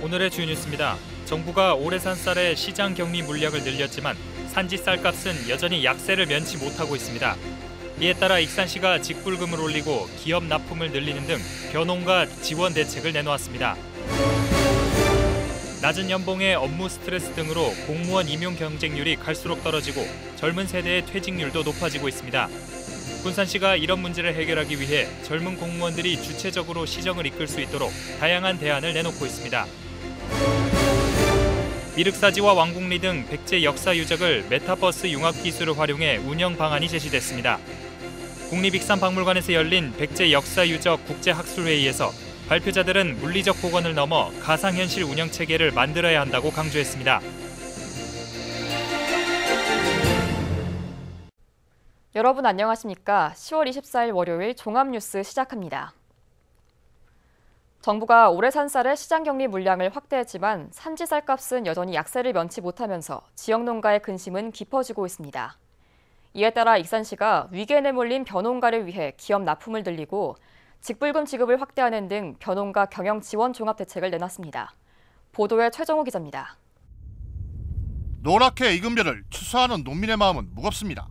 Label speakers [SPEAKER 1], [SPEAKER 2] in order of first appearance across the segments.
[SPEAKER 1] 오늘의 주요 뉴스입니다. 정부가 오래산 쌀의 시장 격리 물량을 늘렸지만 산지 쌀값은 여전히 약세를 면치 못하고 있습니다. 이에 따라 익산시가 직불금을 올리고 기업 납품을 늘리는 등 벼농가 지원 대책을 내놓았습니다. 낮은 연봉에 업무 스트레스 등으로 공무원 임용 경쟁률이 갈수록 떨어지고 젊은 세대의 퇴직률도 높아지고 있습니다. 군산시가 이런 문제를 해결하기 위해 젊은 공무원들이 주체적으로 시정을 이끌 수 있도록 다양한 대안을 내놓고 있습니다. 미륵사지와 왕궁리 등 백제 역사 유적을 메타버스 융합 기술을 활용해 운영 방안이 제시됐습니다. 국립익산박물관에서 열린 백제 역사 유적 국제학술회의에서 발표자들은 물리적 복원을 넘어 가상현실 운영 체계를 만들어야 한다고 강조했습니다.
[SPEAKER 2] 여러분 안녕하십니까? 10월 24일 월요일 종합뉴스 시작합니다. 정부가 오래산 쌀의 시장 격리 물량을 확대했지만 산지 쌀값은 여전히 약세를 면치 못하면서 지역 농가의 근심은 깊어지고 있습니다. 이에 따라 익산시가 위기에 내몰린 벼농가를 위해 기업 납품을 늘리고 직불금 지급을 확대하는 등 벼농가 경영 지원 종합 대책을 내놨습니다. 보도에 최정호 기자입니다.
[SPEAKER 3] 노랗게 익은 벼를 추수하는 농민의 마음은 무겁습니다.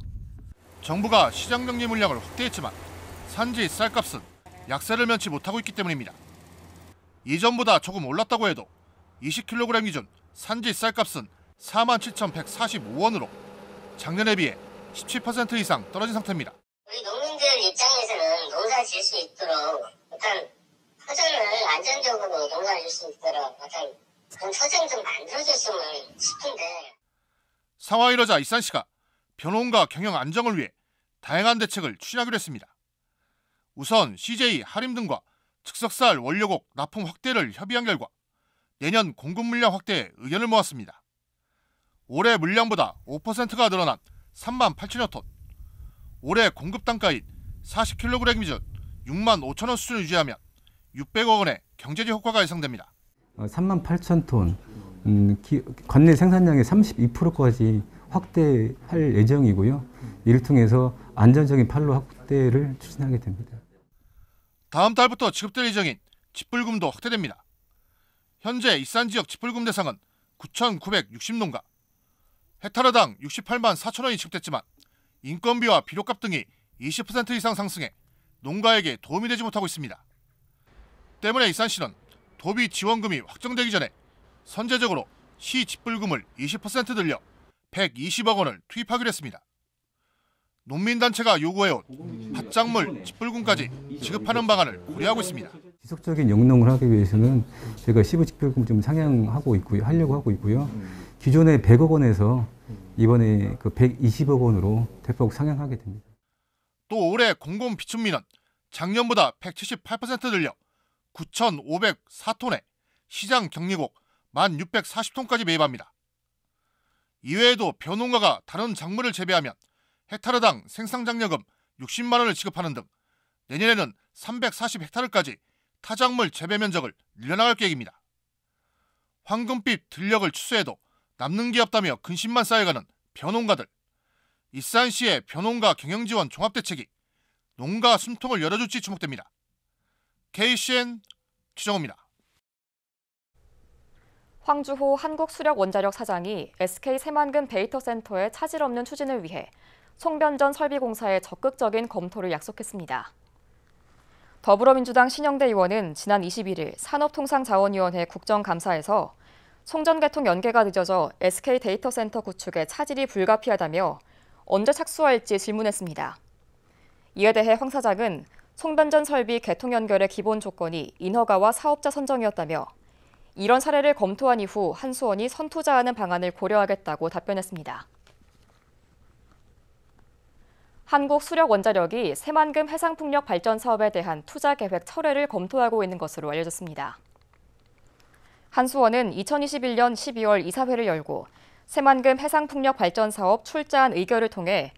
[SPEAKER 3] 정부가 시장 격리 물량을 확대했지만 산지 쌀값은 약세를 면치 못하고 있기 때문입니다. 이전보다 조금 올랐다고 해도 20kg 기준 산지 쌀값은 47,145원으로 작년에 비해 17% 이상 떨어진 상태입니다.
[SPEAKER 4] 우리 농민들 입장에서는 농사 지을 수 있도록 어떤 터전을 안정적으로 농사를 질 수 있도록 어떤 그런 터전을 좀 만들어줬으면 싶은데.
[SPEAKER 3] 상황이 이러자 익산시가 벼농가 경영 안정을 위해 다양한 대책을 추진하기로 했습니다. 우선 CJ, 하림 등과 즉석쌀 원료곡 납품 확대를 협의한 결과 내년 공급 물량 확대에 의견을 모았습니다. 올해 물량보다 5%가 늘어난 3만 8천여 톤, 올해 공급 단가인 40kg 기준 6만 5천 원 수준을 유지하면 600억 원의 경제적 효과가 예상됩니다.
[SPEAKER 5] 3만 8천 톤, 관내 생산량의 32%까지 확대할 예정이고요. 이를 통해서 안정적인 판로 확대를 추진하게 됩니다.
[SPEAKER 3] 다음 달부터 지급될 예정인 직불금도 확대됩니다. 현재 익산 지역 직불금 대상은 9,960농가, 헥타르당 68만 4천 원이 지급됐지만 인건비와 비료값 등이 20% 이상 상승해 농가에게 도움이 되지 못하고 있습니다. 때문에 익산시는 도비 지원금이 확정되기 전에 선제적으로 시 직불금을 20% 늘려 120억 원을 투입하기로 했습니다. 농민단체가 요구해온 밭작물 직불금까지 지급하는 방안을 고려하고 있습니다.
[SPEAKER 5] 지속적인 영농을 하기 위해서는 저희가 시부 직불금 좀 상향하고 있고요, 하려고 하고 있고요. 기존의 100억 원에서 이번에 그 120억 원으로 대폭 상향하게 됩니다.
[SPEAKER 3] 또 올해 공공 비축민은 작년보다 178% 늘려 9,504톤에 시장 격리곡 1,640톤까지 매입합니다. 이외에도 벼농가가 다른 작물을 재배하면 헥타르당 생산장려금 60만 원을 지급하는 등 내년에는 340헥타르까지 타작물 재배 면적을 늘려나갈 계획입니다. 황금빛 들녘을 추수해도 남는 게 없다며 근심만 쌓여가는 벼농가들. 익산시의 벼농가 경영지원 종합대책이 농가 숨통을 열어줄지 주목됩니다. KCN 최정호입니다.
[SPEAKER 2] 황주호 한국수력원자력 사장이 SK 새만금 데이터센터의 차질 없는 추진을 위해 송변전 설비공사의 적극적인 검토를 약속했습니다. 더불어민주당 신영대 의원은 지난 21일 산업통상자원위원회 국정감사에서 송전 개통 연계가 늦어져 SK 데이터센터 구축에 차질이 불가피하다며 언제 착수할지 질문했습니다. 이에 대해 황 사장은 송변전 설비 개통 연결의 기본 조건이 인허가와 사업자 선정이었다며 이런 사례를 검토한 이후 한수원이 선투자하는 방안을 고려하겠다고 답변했습니다. 한국수력원자력이 새만금 해상풍력 발전 사업에 대한 투자 계획 철회를 검토하고 있는 것으로 알려졌습니다. 한수원은 2021년 12월 이사회를 열고 새만금 해상풍력 발전 사업 출자한 의결을 통해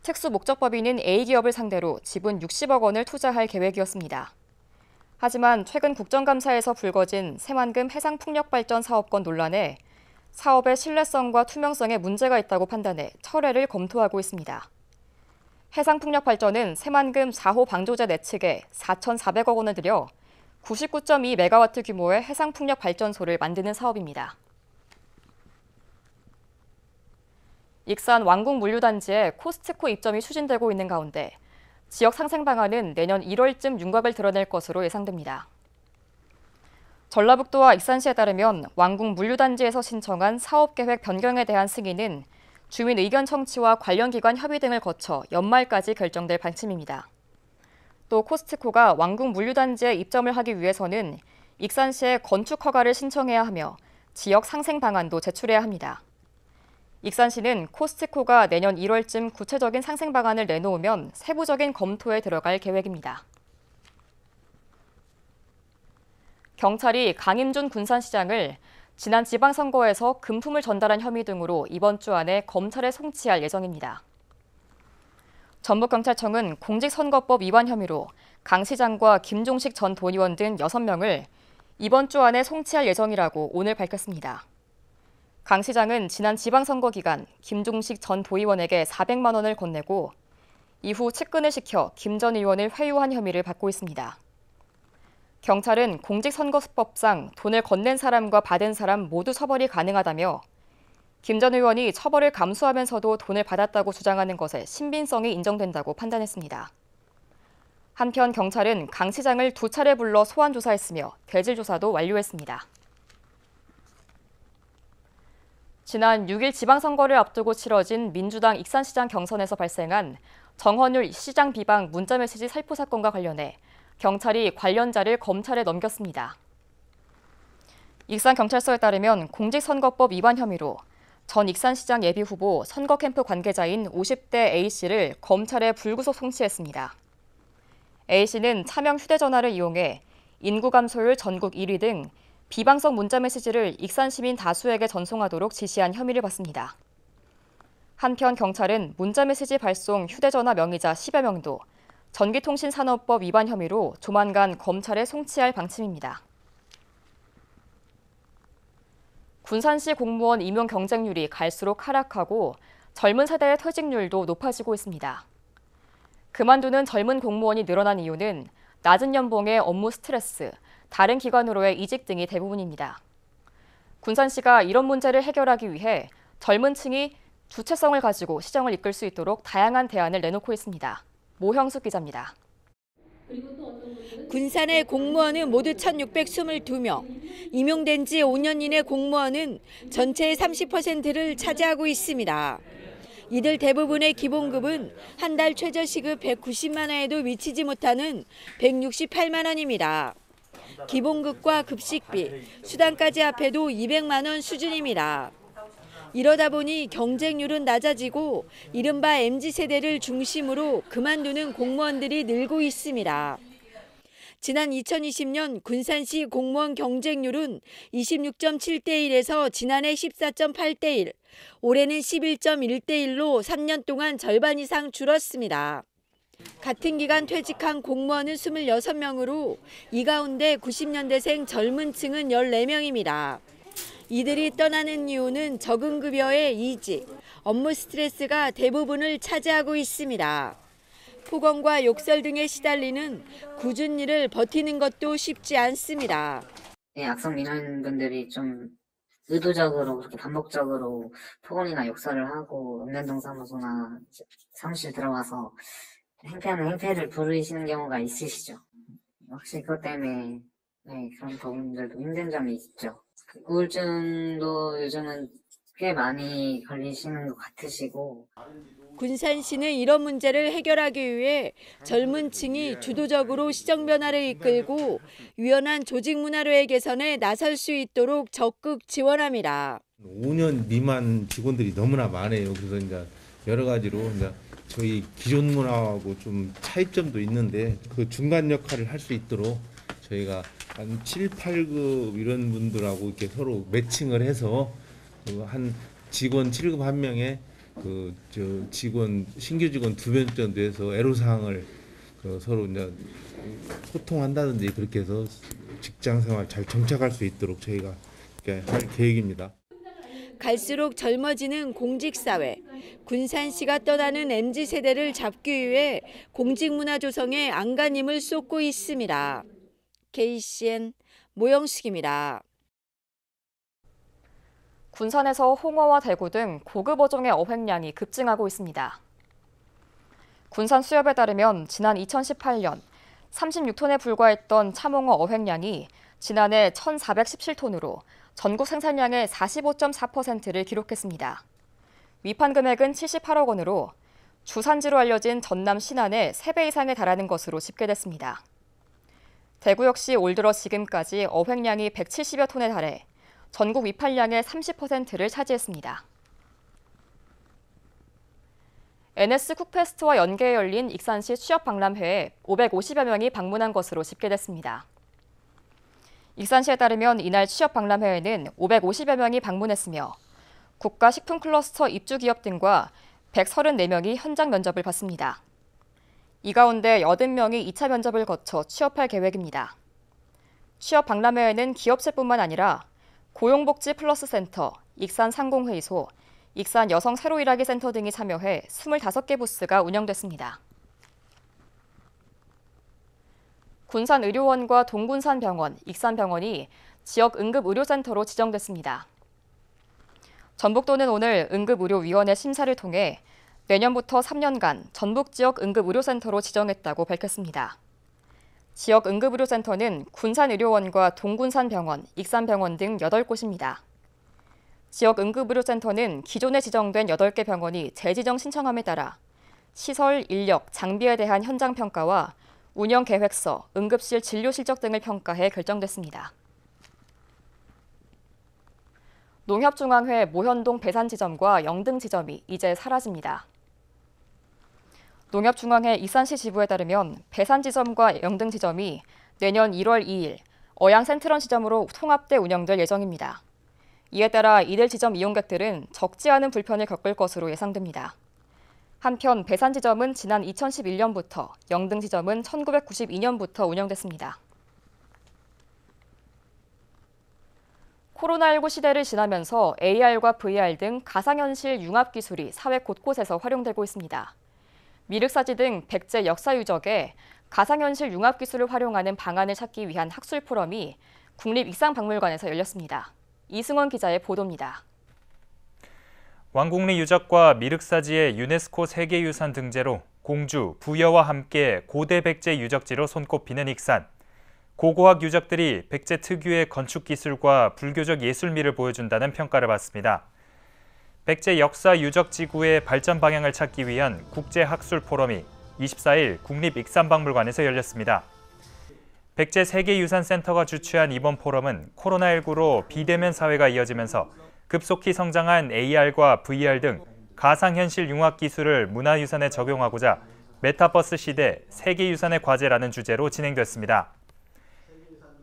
[SPEAKER 2] 특수 목적법인인 A기업을 상대로 지분 60억 원을 투자할 계획이었습니다. 하지만 최근 국정감사에서 불거진 새만금 해상풍력발전 사업권 논란에 사업의 신뢰성과 투명성에 문제가 있다고 판단해 철회를 검토하고 있습니다. 해상풍력 발전은 새만금 4호 방조제 내측에 4,400억 원을 들여 99.2메가와트 규모의 해상풍력 발전소를 만드는 사업입니다. 익산 왕궁물류단지에 코스트코 입점이 추진되고 있는 가운데 지역 상생 방안은 내년 1월쯤 윤곽을 드러낼 것으로 예상됩니다. 전라북도와 익산시에 따르면 왕궁물류단지에서 신청한 사업계획 변경에 대한 승인은 주민 의견 청취와 관련 기관 협의 등을 거쳐 연말까지 결정될 방침입니다. 또 코스트코가 왕궁물류단지에 입점을 하기 위해서는 익산시에 건축 허가를 신청해야 하며 지역 상생 방안도 제출해야 합니다. 익산시는 코스트코가 내년 1월쯤 구체적인 상생 방안을 내놓으면 세부적인 검토에 들어갈 계획입니다. 경찰이 강임준 군산시장을 지난 지방선거에서 금품을 전달한 혐의 등으로 이번 주 안에 검찰에 송치할 예정입니다. 전북경찰청은 공직선거법 위반 혐의로 강 시장과 김종식 전 도의원 등 6명을 이번 주 안에 송치할 예정이라고 오늘 밝혔습니다. 강 시장은 지난 지방선거 기간 김종식 전 도의원에게 400만 원을 건네고 이후 측근을 시켜 김 전 의원을 회유한 혐의를 받고 있습니다. 경찰은 공직선거법상 돈을 건넨 사람과 받은 사람 모두 처벌이 가능하다며 김 전 의원이 처벌을 감수하면서도 돈을 받았다고 주장하는 것에 신빙성이 인정된다고 판단했습니다. 한편 경찰은 강 시장을 2차례 불러 소환 조사했으며 대질 조사도 완료했습니다. 지난 6일 지방선거를 앞두고 치러진 민주당 익산시장 경선에서 발생한 정헌율 시장 비방 문자메시지 살포 사건과 관련해 경찰이 관련자를 검찰에 넘겼습니다. 익산경찰서에 따르면 공직선거법 위반 혐의로 전 익산시장 예비후보 선거캠프 관계자인 50대 A씨를 검찰에 불구속 송치했습니다. A씨는 차명 휴대전화를 이용해 인구 감소율 전국 1위 등 비방성 문자메시지를 익산 시민 다수에게 전송하도록 지시한 혐의를 받습니다. 한편 경찰은 문자메시지 발송 휴대전화 명의자 10여 명도 전기통신산업법 위반 혐의로 조만간 검찰에 송치할 방침입니다. 군산시 공무원 임용 경쟁률이 갈수록 하락하고 젊은 세대의 퇴직률도 높아지고 있습니다. 그만두는 젊은 공무원이 늘어난 이유는 낮은 연봉의 업무 스트레스, 다른 기관으로의 이직 등이 대부분입니다. 군산시가 이런 문제를 해결하기 위해 젊은 층이 주체성을 가지고 시정을 이끌 수 있도록 다양한 대안을 내놓고 있습니다. 모형숙 기자입니다.
[SPEAKER 6] 군산의 공무원은 모두 1,622명, 임용된 지 5년 이내 공무원은 전체의 30%를 차지하고 있습니다. 이들 대부분의 기본급은 한 달 최저시급 190만 원에도 미치지 못하는 168만 원입니다. 기본급과 급식비, 수당까지 합해도 200만 원 수준입니다. 이러다 보니 경쟁률은 낮아지고 이른바 MZ세대를 중심으로 그만두는 공무원들이 늘고 있습니다. 지난 2020년 군산시 공무원 경쟁률은 26.7대1에서 지난해 14.8대1, 올해는 11.1대1로 3년 동안 절반 이상 줄었습니다. 같은 기간 퇴직한 공무원은 26명으로 이 가운데 90년대생 젊은 층은 14명입니다. 이들이 떠나는 이유는 적은 급여의 이직, 업무 스트레스가 대부분을 차지하고 있습니다. 폭언과 욕설 등에 시달리는 굳은 일을 버티는 것도 쉽지 않습니다.
[SPEAKER 7] 악성 민원분들이 좀 의도적으로 그렇게 반복적으로 폭언이나 욕설을 하고 읍면동사무소나 사무실 들어가서 행패하는 행패를 부르시는 경우가 있으시죠. 확실히 그것 때문에 그런 부분들도 힘든 점이 있죠. 우울증도 요즘은 꽤 많이 걸리시는 것 같으시고.
[SPEAKER 6] 군산시는 이런 문제를 해결하기 위해 젊은 층이 주도적으로 시정 변화를 이끌고 유연한 조직 문화로의 개선에 나설 수 있도록 적극 지원합니다.
[SPEAKER 8] 5년 미만 직원들이 너무나 많아요. 그래서 이제 여러 가지로 이제 저희 기존 문화하고 좀 차이점도 있는데 그 중간 역할을 할 수 있도록 저희가 한 7, 8급 이런 분들하고 이렇게 서로 매칭을 해서 한 직원 7급 한 명에 직원 신규 직원 2명 정도 해서 애로사항을 서로 이제 소통한다든지 그렇게 해서 직장 생활 잘 정착할 수 있도록 저희가 이렇게 할 계획입니다.
[SPEAKER 6] 갈수록 젊어지는 공직사회, 군산시가 떠나는 MZ세대를 잡기 위해 공직문화 조성에 안간힘을 쏟고 있습니다. KCN 모영식입니다.
[SPEAKER 2] 군산에서 홍어와 대구 등 고급 어종의 어획량이 급증하고 있습니다. 군산 수협에 따르면 지난 2018년 36톤에 불과했던 참홍어 어획량이 지난해 1,417톤으로 전국 생산량의 45.4%를 기록했습니다. 위판 금액은 78억 원으로 주산지로 알려진 전남 신안의 3배 이상에 달하는 것으로 집계됐습니다. 대구 역시 올 들어 지금까지 어획량이 170여 톤에 달해 전국 위판량의 30%를 차지했습니다. NS 쿡페스트와 연계해 열린 익산시 취업박람회에 550여 명이 방문한 것으로 집계됐습니다. 익산시에 따르면 이날 취업박람회에는 550여 명이 방문했으며 국가식품클러스터 입주기업 등과 134명이 현장 면접을 봤습니다. 이 가운데 80명이 2차 면접을 거쳐 취업할 계획입니다. 취업박람회에는 기업체뿐만 아니라 고용복지 플러스 센터, 익산 상공회의소, 익산 여성 새로 일하기 센터 등이 참여해 25개 부스가 운영됐습니다. 군산의료원과 동군산병원, 익산병원이 지역 응급의료센터로 지정됐습니다. 전북도는 오늘 응급의료위원회 심사를 통해 내년부터 3년간 전북 지역 응급의료센터로 지정했다고 밝혔습니다. 지역 응급의료센터는 군산의료원과 동군산병원, 익산병원 등 8곳입니다. 지역 응급의료센터는 기존에 지정된 8개 병원이 재지정 신청함에 따라 시설, 인력, 장비에 대한 현장 평가와 운영 계획서, 응급실 진료 실적 등을 평가해 결정됐습니다. 농협중앙회 모현동 배산지점과 영등지점이 이제 사라집니다. 농협중앙회 익산시 지부에 따르면 배산지점과 영등지점이 내년 1월 2일 어양센트런 지점으로 통합돼 운영될 예정입니다. 이에 따라 이들 지점 이용객들은 적지 않은 불편을 겪을 것으로 예상됩니다. 한편 배산지점은 지난 2011년부터, 영등지점은 1992년부터 운영됐습니다. 코로나19 시대를 지나면서 AR과 VR 등 가상현실 융합 기술이 사회 곳곳에서 활용되고 있습니다. 미륵사지 등 백제 역사 유적에 가상현실 융합 기술을 활용하는 방안을 찾기 위한 학술 포럼이 국립익산박물관에서 열렸습니다. 이승원 기자의 보도입니다.
[SPEAKER 1] 왕궁리 유적과 미륵사지의 유네스코 세계유산 등재로 공주, 부여와 함께 고대 백제 유적지로 손꼽히는 익산. 고고학 유적들이 백제 특유의 건축 기술과 불교적 예술미를 보여준다는 평가를 받습니다. 백제 역사 유적지구의 발전 방향을 찾기 위한 국제학술 포럼이 24일 국립익산박물관에서 열렸습니다. 백제 세계유산센터가 주최한 이번 포럼은 코로나19로 비대면 사회가 이어지면서 급속히 성장한 AR과 VR 등 가상현실 융합 기술을 문화유산에 적용하고자 메타버스 시대 세계유산의 과제라는 주제로 진행됐습니다.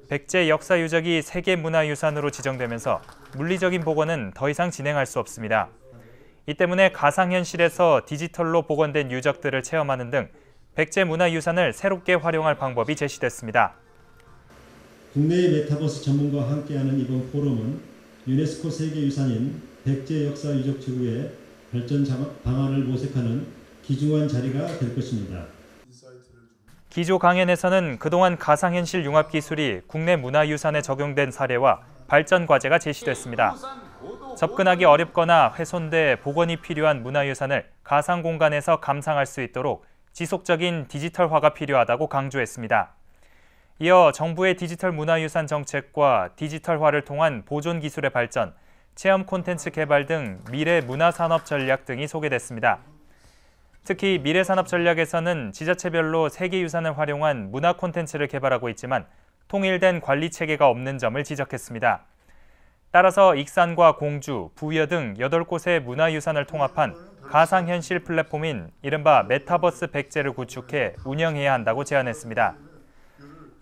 [SPEAKER 1] 백제 역사 유적이 세계문화유산으로 지정되면서 물리적인 복원은 더 이상 진행할 수 없습니다. 이 때문에 가상현실에서 디지털로 복원된 유적들을 체험하는 등 백제 문화유산을 새롭게 활용할 방법이 제시됐습니다.
[SPEAKER 9] 국내의 메타버스 전문가와 함께하는 이번 포럼은 유네스코 세계유산인 백제 역사 유적지구의 발전 방안을 모색하는 귀중한 자리가 될 것입니다.
[SPEAKER 1] 기조 강연에서는 그동안 가상현실 융합 기술이 국내 문화유산에 적용된 사례와 발전 과제가 제시됐습니다. 접근하기 어렵거나 훼손돼 복원이 필요한 문화유산을 가상 공간에서 감상할 수 있도록 지속적인 디지털화가 필요하다고 강조했습니다. 이어 정부의 디지털 문화유산 정책과 디지털화를 통한 보존 기술의 발전, 체험 콘텐츠 개발 등 미래 문화산업 전략 등이 소개됐습니다. 특히 미래산업 전략에서는 지자체별로 세계유산을 활용한 문화 콘텐츠를 개발하고 있지만 통일된 관리 체계가 없는 점을 지적했습니다. 따라서 익산과 공주, 부여 등 8곳의 문화유산을 통합한 가상현실 플랫폼인 이른바 메타버스 백제를 구축해 운영해야 한다고 제안했습니다.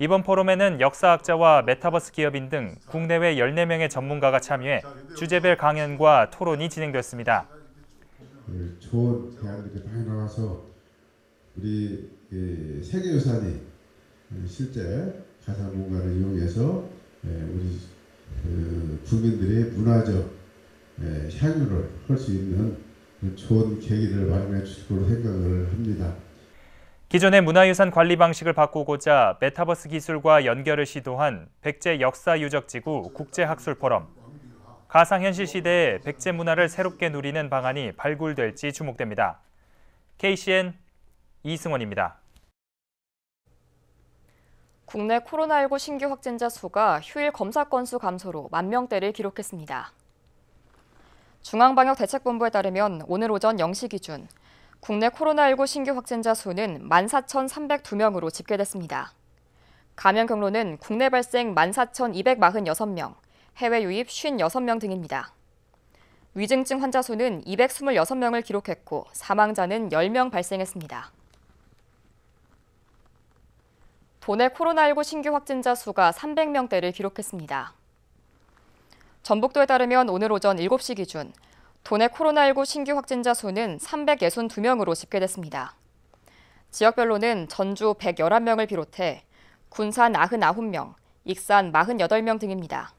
[SPEAKER 1] 이번 포럼에는 역사학자와 메타버스 기업인 등 국내외 14명의 전문가가 참여해 주제별 강연과 토론이 진행됐습니다.
[SPEAKER 10] 좋은 대안들이 많이 나와서 우리 세계유산이 실제 가상 공간을 이용해서 우리 국민들의 문화적 향유를 할 수 있는 좋은 계기를 마련해 주실 거로 생각을 합니다.
[SPEAKER 1] 기존의 문화유산 관리 방식을 바꾸고자 메타버스 기술과 연결을 시도한 백제 역사유적지구 국제학술포럼. 가상현실 시대에 백제 문화를 새롭게 누리는 방안이 발굴될지 주목됩니다. KCN 이승원입니다.
[SPEAKER 2] 국내 코로나19 신규 확진자 수가 휴일 검사 건수 감소로 10,000대를 기록했습니다. 중앙방역대책본부에 따르면 오늘 오전 0시 기준 국내 코로나19 신규 확진자 수는 14,302명으로 집계됐습니다. 감염 경로는 국내 발생 14,246명, 해외 유입 56명 등입니다. 위중증 환자 수는 226명을 기록했고 사망자는 10명 발생했습니다. 도내 코로나19 신규 확진자 수가 300명대를 기록했습니다. 전북도에 따르면 오늘 오전 7시 기준 도내 코로나19 신규 확진자 수는 362명으로 집계됐습니다. 지역별로는 전주 111명을 비롯해 군산 99명, 익산 48명 등입니다.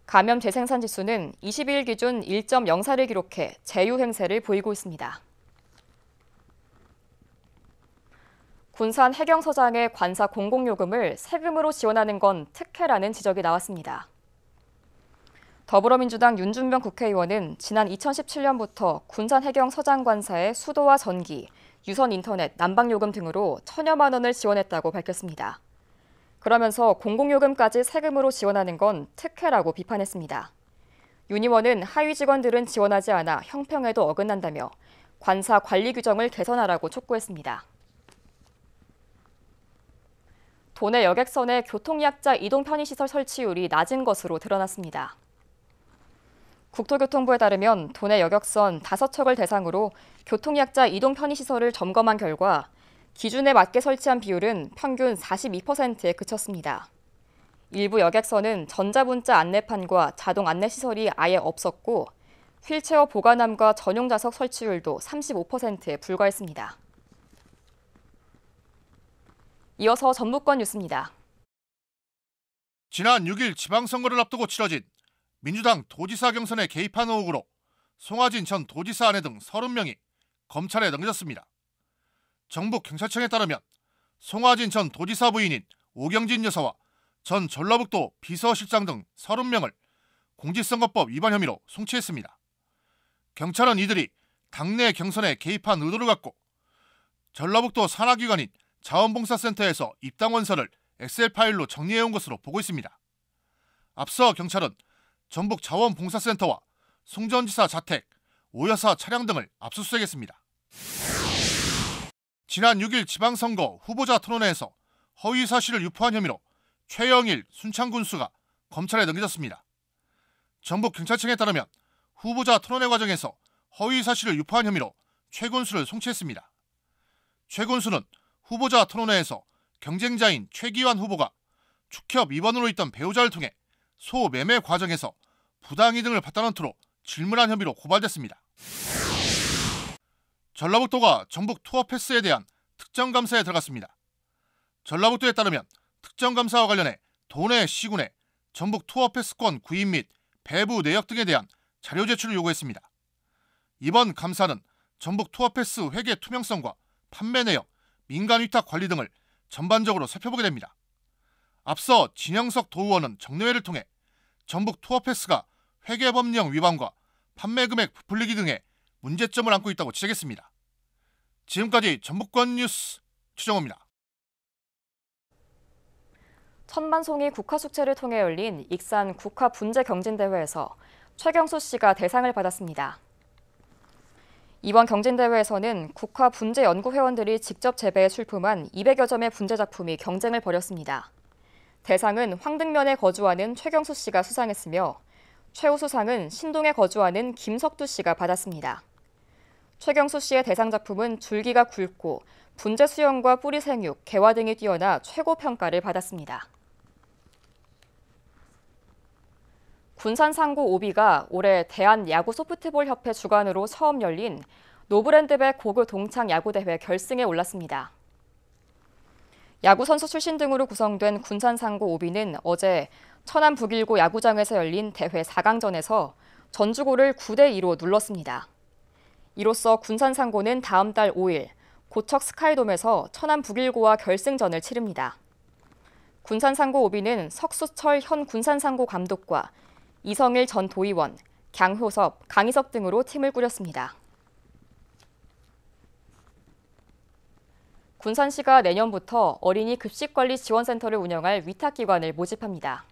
[SPEAKER 2] 감염 재생산 지수는 22일 기준 1.04를 기록해 제유 행세를 보이고 있습니다. 군산 해경서장의 관사 공공요금을 세금으로 지원하는 건 특혜라는 지적이 나왔습니다. 더불어민주당 윤준명 국회의원은 지난 2017년부터 군산 해경서장 관사의 수도와 전기, 유선 인터넷, 난방요금 등으로 1,000여만 원을 지원했다고 밝혔습니다. 그러면서 공공요금까지 세금으로 지원하는 건 특혜라고 비판했습니다. 윤 의원은 하위 직원들은 지원하지 않아 형평에도 어긋난다며 관사 관리 규정을 개선하라고 촉구했습니다. 도내 여객선의 교통약자 이동 편의시설 설치율이 낮은 것으로 드러났습니다. 국토교통부에 따르면 도내 여객선 5척을 대상으로 교통약자 이동 편의시설을 점검한 결과 기준에 맞게 설치한 비율은 평균 42%에 그쳤습니다. 일부 여객선은 전자문자 안내판과 자동 안내시설이 아예 없었고 휠체어 보관함과 전용 좌석 설치율도 35%에 불과했습니다. 이어서 전북권 뉴스입니다.
[SPEAKER 3] 지난 6일 지방선거를 앞두고 치러진 민주당 도지사 경선에 개입한 의혹으로 송하진 전 도지사 아내 등 30명이 검찰에 넘겨졌습니다. 정북경찰청에 따르면 송하진 전 도지사 부인인 오경진 여사와 전 전라북도 비서실장 등 30명을 공직선거법 위반 혐의로 송치했습니다. 경찰은 이들이 당내 경선에 개입한 의도를 갖고 전라북도 산하기관인 자원봉사센터에서 입당원서를 엑셀 파일로 정리해온 것으로 보고 있습니다. 앞서 경찰은 전북 자원봉사센터와 송 전 지사 자택, 오 여사 차량 등을 압수수색했습니다. 지난 6일 지방선거 후보자 토론회에서 허위 사실을 유포한 혐의로 최영일 순창군수가 검찰에 넘겨졌습니다. 전북경찰청에 따르면 후보자 토론회 과정에서 허위 사실을 유포한 혐의로 최 군수를 송치했습니다. 최 군수는 후보자 토론회에서 경쟁자인 최기환 후보가 축협 입원으로 있던 배우자를 통해 소매매 과정에서 부당이득을 봤다는 투로 질문한 혐의로 고발됐습니다. 전라북도가 전북 투어 패스에 대한 특정 감사에 들어갔습니다. 전라북도에 따르면 특정 감사와 관련해 도내 시군에 전북 투어 패스권 구입 및 배부 내역 등에 대한 자료 제출을 요구했습니다. 이번 감사는 전북 투어 패스 회계 투명성과 판매 내역, 민간 위탁 관리 등을 전반적으로 살펴보게 됩니다. 앞서 진영석 도의원은 정례회를 통해 전북 투어 패스가 회계 법령 위반과 판매 금액 부풀리기 등의 문제점을 안고 있다고 지적했습니다. 지금까지 전북권 뉴스 최정호입니다.
[SPEAKER 2] 천만송이 국화축제를 통해 열린 익산 국화분재경진대회에서 최경수 씨가 대상을 받았습니다. 이번 경진대회에서는 국화분재연구회원들이 직접 재배해 출품한 200여 점의 분재 작품이 경쟁을 벌였습니다. 대상은 황등면에 거주하는 최경수 씨가 수상했으며 최우수상은 신동에 거주하는 김석두 씨가 받았습니다. 최경수 씨의 대상 작품은 줄기가 굵고 분재 수영과 뿌리 생육, 개화 등이 뛰어나 최고 평가를 받았습니다. 군산 상고 오비가 올해 대한야구소프트볼협회 주관으로 처음 열린 노브랜드배 고교 동창 야구대회 결승에 올랐습니다. 야구선수 출신 등으로 구성된 군산 상고 오비는 어제 천안 북일고 야구장에서 열린 대회 4강전에서 전주고를 9대2로 눌렀습니다. 이로써 군산 상고는 다음 달 5일 고척 스카이돔에서 천안 북일고와 결승전을 치릅니다. 군산상고 오비는 석수철 현 군산상고 감독과 이성일 전 도의원, 강효섭, 강희석 등으로 팀을 꾸렸습니다. 군산시가 내년부터 어린이 급식관리 지원센터를 운영할 위탁기관을 모집합니다.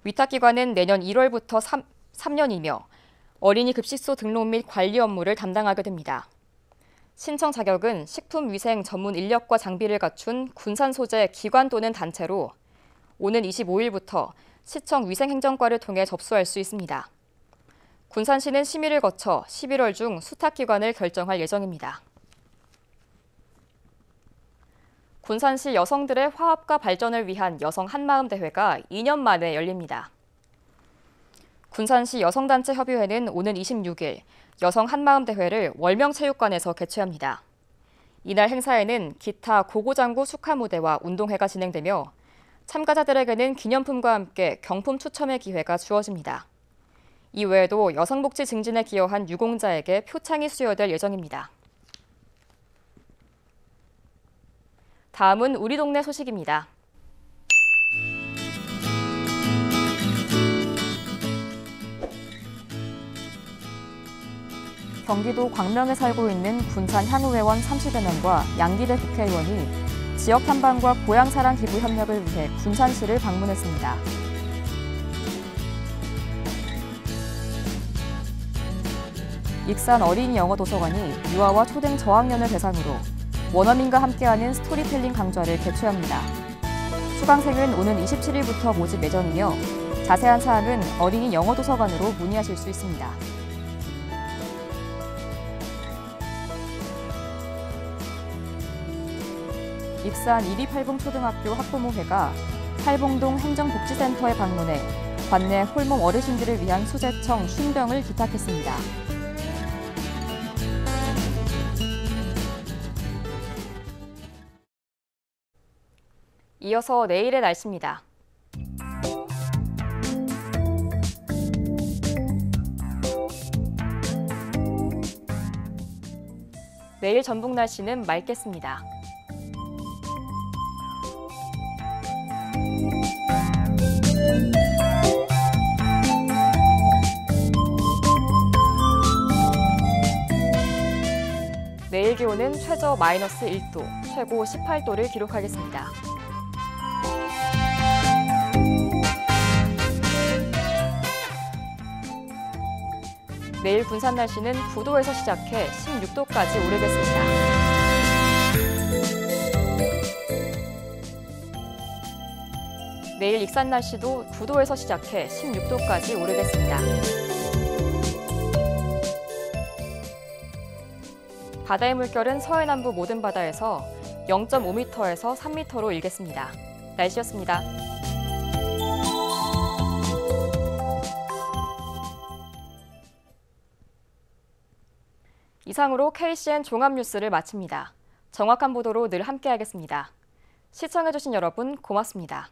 [SPEAKER 2] 위탁기관은 내년 1월부터 3년이며 어린이 급식소 등록 및 관리 업무를 담당하게 됩니다. 신청 자격은 식품위생 전문 인력과 장비를 갖춘 군산 소재 기관 또는 단체로 오는 25일부터 시청 위생행정과를 통해 접수할 수 있습니다. 군산시는 심의를 거쳐 11월 중 수탁기관을 결정할 예정입니다. 군산시 여성들의 화합과 발전을 위한 여성 한마음 대회가 2년 만에 열립니다. 군산시 여성단체협의회는 오는 26일 여성 한마음 대회를 월명체육관에서 개최합니다. 이날 행사에는 기타 고고장구 축하 무대와 운동회가 진행되며 참가자들에게는 기념품과 함께 경품 추첨의 기회가 주어집니다. 이외에도 여성복지 증진에 기여한 유공자에게 표창이 수여될 예정입니다. 다음은 우리 동네 소식입니다. 경기도 광명에 살고 있는 군산 향후회원 30여 명과 양기대 국회의원이 지역 탐방과 고향사랑 기부 협력을 위해 군산시를 방문했습니다. 익산 어린이 영어 도서관이 유아와 초등 저학년을 대상으로 원어민과 함께하는 스토리텔링 강좌를 개최합니다. 수강생은 오는 27일부터 모집 예정이며 자세한 사항은 어린이 영어 도서관으로 문의하실 수 있습니다. 익산 이리팔봉초등학교 학부모회가 팔봉동 행정복지센터에 방문해 관내 홀몸 어르신들을 위한 수제청 쉰병을 기탁했습니다. 이어서 내일의 날씨입니다. 내일 전북 날씨는 맑겠습니다. 내일 기온은 최저 마이너스 1도, 최고 18도를 기록하겠습니다. 내일 군산 날씨는 9도에서 시작해 16도까지 오르겠습니다. 내일 익산 날씨도 9도에서 시작해 16도까지 오르겠습니다. 바다의 물결은 서해남부 모든 바다에서 0.5m에서 3m로 일겠습니다. 날씨였습니다. 이상으로 KCN 종합뉴스를 마칩니다. 정확한 보도로 늘 함께하겠습니다. 시청해주신 여러분 고맙습니다.